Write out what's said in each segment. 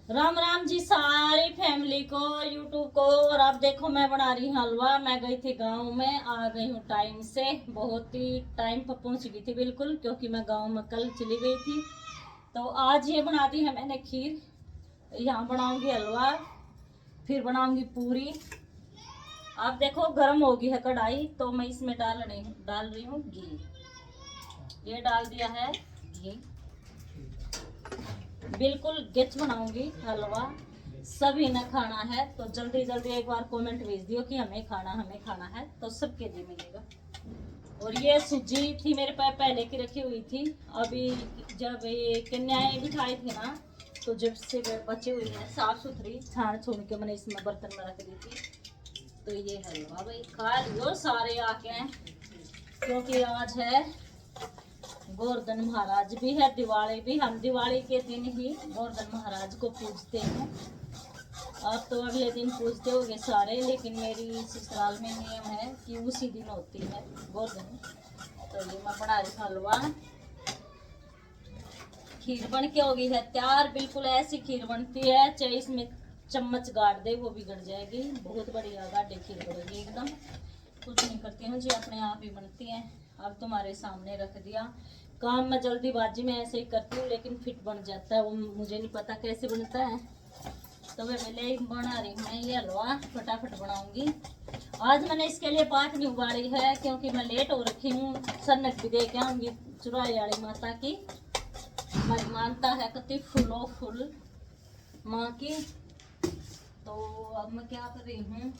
राम राम जी सारी फैमिली को, यूट्यूब को। और अब देखो मैं बना रही हूँ हलवा। मैं गई थी गांव में, आ गई हूँ टाइम से, बहुत ही टाइम पर पहुँच गई थी बिल्कुल, क्योंकि मैं गांव में कल चली गई थी। तो आज ये बना दी है मैंने खीर। यहाँ बनाऊंगी हलवा, फिर बनाऊंगी पूरी। अब देखो गर्म हो गई है कढ़ाई, तो मैं इसमें डाल रही हूँ घी। ये डाल दिया है घी। बिल्कुल गेच बनाऊंगी हलवा, सभी ने खाना है। तो जल्दी जल्दी एक बार कमेंट भेज दियो कि हमें खाना है, तो सबके लिए मिलेगा। और ये सूजी थी मेरे पास पहले की रखी हुई थी। अभी जब ये कन्याएं बिठाई थी ना, तो जब से बची हुई है साफ सुथरी, छान छून के मैंने इसमें बर्तन में रख दी थी। तो ये हलवा भाई खा लियो सारे आके, क्योंकि आज है गोवर्धन महाराज भी है, दिवाली भी। हम दिवाली के दिन ही गोवर्धन महाराज को पूजते हैं। अब तो अगले दिन पूजते होंगे सारे, लेकिन मेरी ससुराल में नियम है कि उसी दिन होती है गोवर्धन। तो ये मैं बना रही हलवा। खीर बन के हो गई है तैयार। बिल्कुल ऐसी खीर बनती है, चाहे इसमें चम्मच गाड़ दे वो बिगड़ जाएगी। बहुत बढ़िया गाढ़ी खीर बनेगी एकदम। कुछ नहीं करती हूँ जी, अपने आप ही बनती है। अब तुम्हारे सामने रख दिया। काम मैं जल्दीबाजी में ऐसे ही करती हूँ, लेकिन फिट बन जाता है वो, मुझे नहीं पता कैसे बनता है। तो मैं पहले बना रही हूँ मैं ये हलवा, फटाफट बनाऊंगी। आज मैंने इसके लिए पाठ नहीं उगाड़ी है, क्योंकि मैं लेट हो रखी हूँ। सन्नत भी दे के आऊँगी चुराई वाली माता की। मैं मानता है कति फूलो फूल माँ की। तो अब मैं क्या कर रही हूँ,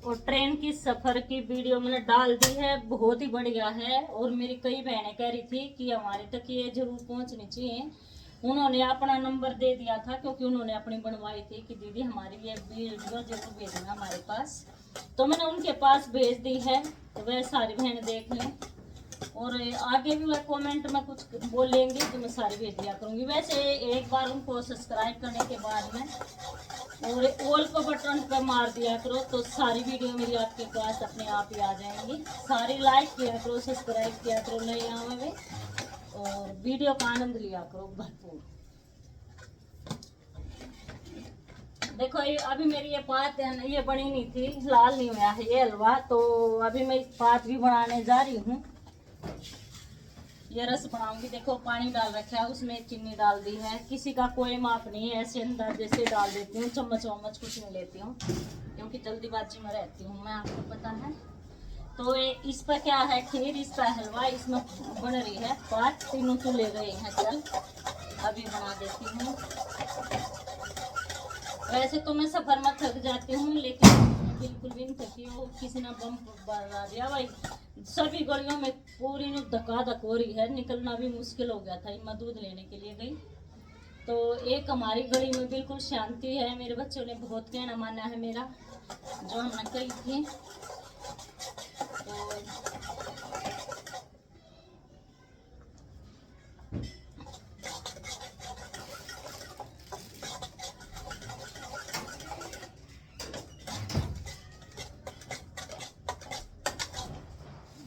और ट्रेन की सफर की वीडियो मैंने डाल दी है, बहुत ही बढ़िया है। और मेरी कई बहनें कह रही थी कि हमारे तक ये जरूर पहुंचनी चाहिए। उन्होंने अपना नंबर दे दिया था, क्योंकि उन्होंने अपनी बनवाई थी कि दीदी हमारी ये वीडियो जरूर भेजना हमारे पास। तो मैंने उनके पास भेज दी है, तो वह सारी बहनें देख लें। और आगे भी वह कमेंट में कुछ बोलेंगे तो मैं सारी भेज दिया करूँगी। वैसे एक बार उनको सब्सक्राइब करने के बाद में और ऑल को बटन पर मार दिया करो, तो सारी वीडियो मेरी आपके पास अपने आप ही आ जाएंगी। सारी लाइक किया करो, सब्सक्राइब किया करो नए आवे में, और वीडियो का आनंद लिया करो भरपूर। देखो ये अभी मेरी ये पात ये बनी नहीं थी, लाल नहीं हुआ है ये हलवा। तो अभी मैं पात भी बनाने जा रही हूँ। ये रस बनाऊंगी। देखो पानी डाल रखा है, उसमें चीनी डाल दी है। किसी का कोई माप नहीं है, ऐसे अंदाजे से डाल देती हूँ। चम्मच वम्मच कुछ नहीं लेती हूँ, क्योंकि जल्दीबाजी में रहती हूँ मैं, आपको पता है। तो इस पर क्या है खीर, इस पर हलवा, इसमें बन रही है बात। तीनों तो ले गए हैं, चल अभी बना देती हूँ। वैसे तो मैं सफर में थक जाती हूँ, लेकिन बिल्कुल भी नहीं थकी हूँ। किसी ने बम बना दिया भाई, सभी गलियों में पूरी नु धक्का धक हो रही है, निकलना भी मुश्किल हो गया था। मैं दूध लेने के लिए गई, तो एक हमारी गली में बिल्कुल शांति है। मेरे बच्चों ने बहुत कहना माना है मेरा, जो हमने कही थी। तो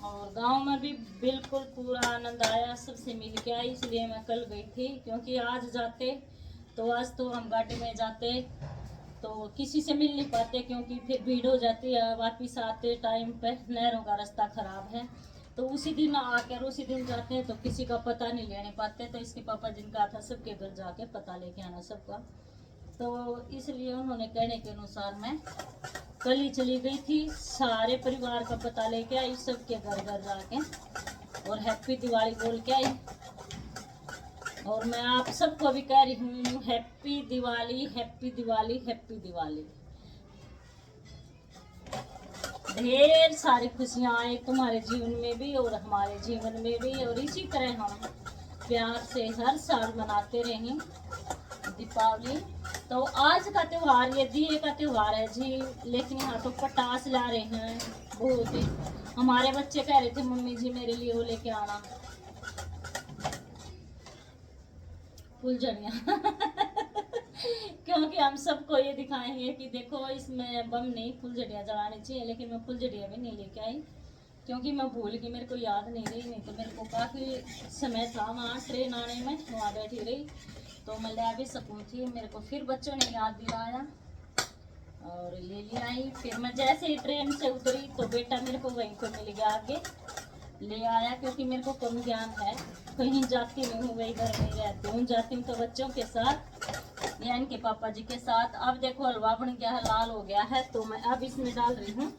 और गांव में भी बिल्कुल पूरा आनंद आया, सबसे मिल के आई। इसलिए मैं कल गई थी, क्योंकि आज जाते तो आज तो हम गाड़ी में जाते तो किसी से मिल नहीं पाते, क्योंकि फिर भीड़ हो जाती है। वापिस आते टाइम पे नहरों का रास्ता खराब है, तो उसी दिन आकर उसी दिन जाते हैं, तो किसी का पता नहीं लेने पाते। तो इसके पापा जिनका था सबके घर जाके पता लेके आना सबका। तो इसलिए उन्होंने कहने के अनुसार मैं कल ही चली गई थी, सारे परिवार का पता लेके आई, सबके घर घर जाके और हैप्पी दिवाली बोल के आई। और मैं आप सबको भी कह रही हूँ happy Diwali, happy Diwali, happy Diwali. ढेर सारी खुशियाँ आए तुम्हारे जीवन में भी और हमारे जीवन में भी, और इसी तरह हम प्यार से हर साल मनाते रहें दीपावली। तो आज का त्योहार ये दिए का त्योहार है जी, लेकिन यहाँ तो पटास ला रहे हैं बहुत ही। हमारे बच्चे कह रहे थे मम्मी जी मेरे लिए वो लेके आना। फुलझड़ियाँ क्योंकि हम सबको ये दिखाएंगे कि देखो इसमें बम नहीं फुलझड़ियाँ जलानी चाहिए, लेकिन मैं फुलझड़ियाँ भी नहीं लेके आई क्योंकि मैं भूल गई, मेरे को याद नहीं रही। नहीं तो मेरे को काफ़ी समय था वहाँ ट्रेन आने में, वहाँ बैठी रही तो मैं ले भी सकूँ थी। मेरे को फिर बच्चों ने याद दिलाया और ले आई। फिर मैं जैसे ही ट्रेन से उतरी तो बेटा मेरे को वहीं पर मिल गया, आगे ले आया क्योंकि मेरे को कम ज्ञान है, कहीं जाती नहीं हूँ, वही घर में रहती हूँ। जाती हूँ तो बच्चों के साथ या इनके पापा जी के साथ। अब देखो हलवा बन गया है, लाल हो गया है, तो मैं अब इसमें डाल रही हूँ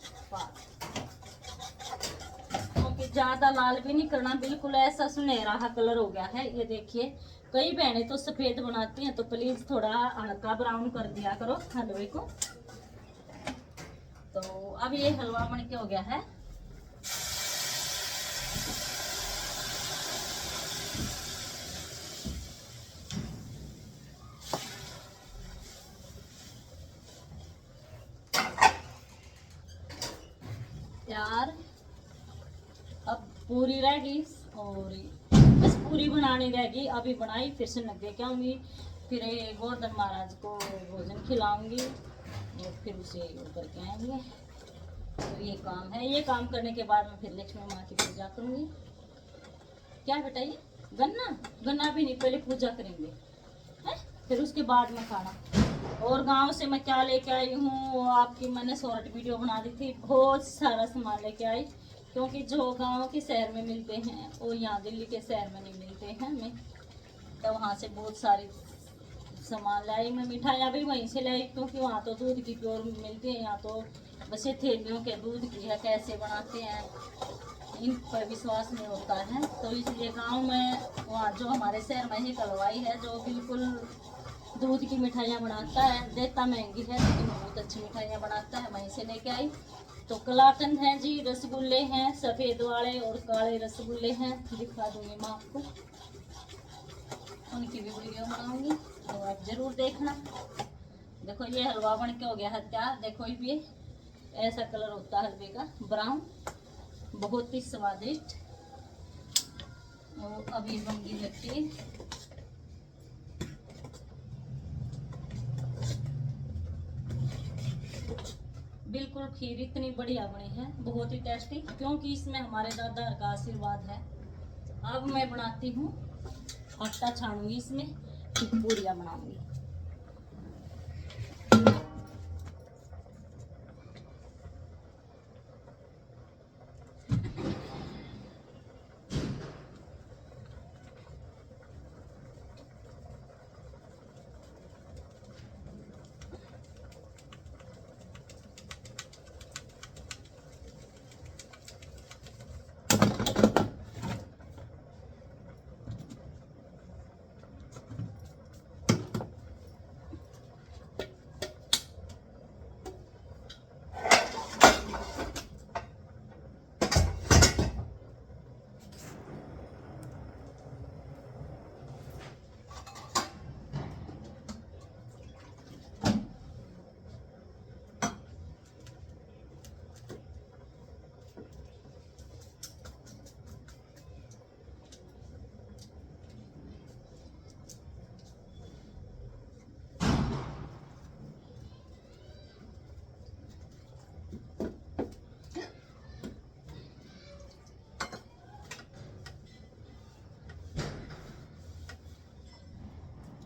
क्योंकि ज़्यादा लाल भी नहीं करना, बिल्कुल ऐसा सुनहरा कलर हो गया है। ये देखिए कई बहनें तो सफ़ेद बनाती हैं, तो प्लीज़ थोड़ा हल्का ब्राउन कर दिया करो हलवे को। तो अब ये हलवा बन के हो गया है। यार अब पूरी रहेगी और बस पूरी बनानी रहेगी, अभी बनाई फिर से नग के आऊँगी, फिर गोवर्धन महाराज को भोजन खिलाऊंगी और फिर उसे ऊपर के आएंगे। तो ये काम है, ये काम करने के बाद मैं फिर लक्ष्मी माँ की पूजा करूँगी। क्या बेटा ये गन्ना गन्ना भी नहीं, पहले पूजा करेंगे है? फिर उसके बाद में खाना। और गांव से मैं क्या लेके आई हूँ, आपकी मैंने शॉर्ट वीडियो बना दी थी, बहुत सारा सामान लेके आई क्योंकि जो गांव के शहर में मिलते हैं वो यहाँ दिल्ली के शहर में नहीं मिलते हैं हमें, तो वहाँ से बहुत सारी सामान लाई मैं। मिठाइयाँ भी वहीं से लाई क्योंकि वहाँ तो दूध की प्योर मिलती है, यहाँ तो बस ये थैलियों के दूध की है, कैसे बनाते हैं इन पर विश्वास नहीं होता है। तो इसलिए गांव में वहाँ जो हमारे शहर में ही हलवाई है जो बिल्कुल दूध की मिठाइयाँ बनाता है, देता महंगी है लेकिन बहुत अच्छी मिठाइयाँ बनाता है, वहीं से लेके आई। तो कलाकंद हैं जी, रसगुल्ले हैं सफ़ेद वाले और काले रसगुल्ले हैं, दिखा दूँगी मैं आपको, उनकी भी वीडियो बनाऊँगी तो आप ज़रूर देखना। देखो ये हलवा बन के हो गया है तैयार। देखो ये ऐसा कलर होता है हलवे का, ब्राउन, बहुत ही स्वादिष्ट। और अभी बन गई है खीर। बिल्कुल खीर इतनी बढ़िया बनी है, बहुत ही टेस्टी, क्योंकि इसमें हमारे दादा का आशीर्वाद है। अब मैं बनाती हूँ, आटा छानूंगी इसमें, फिर पूरियाँ बनाऊंगी।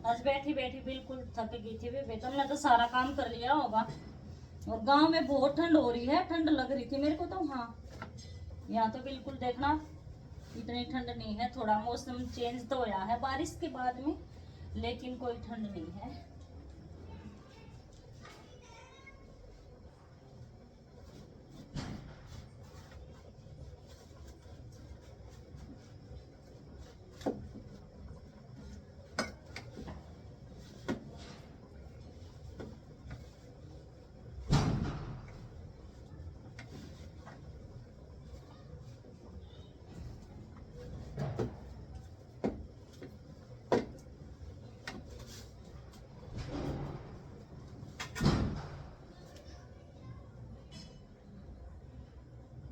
आज बैठी बैठी बिल्कुल थक गई थी वे, तुमने तो सारा काम कर लिया होगा। और गांव में बहुत ठंड हो रही है, ठंड लग रही थी मेरे को तो। हाँ यहाँ तो बिल्कुल देखना इतनी ठंड नहीं है, थोड़ा मौसम चेंज तो होया है बारिश के बाद में, लेकिन कोई ठंड नहीं है।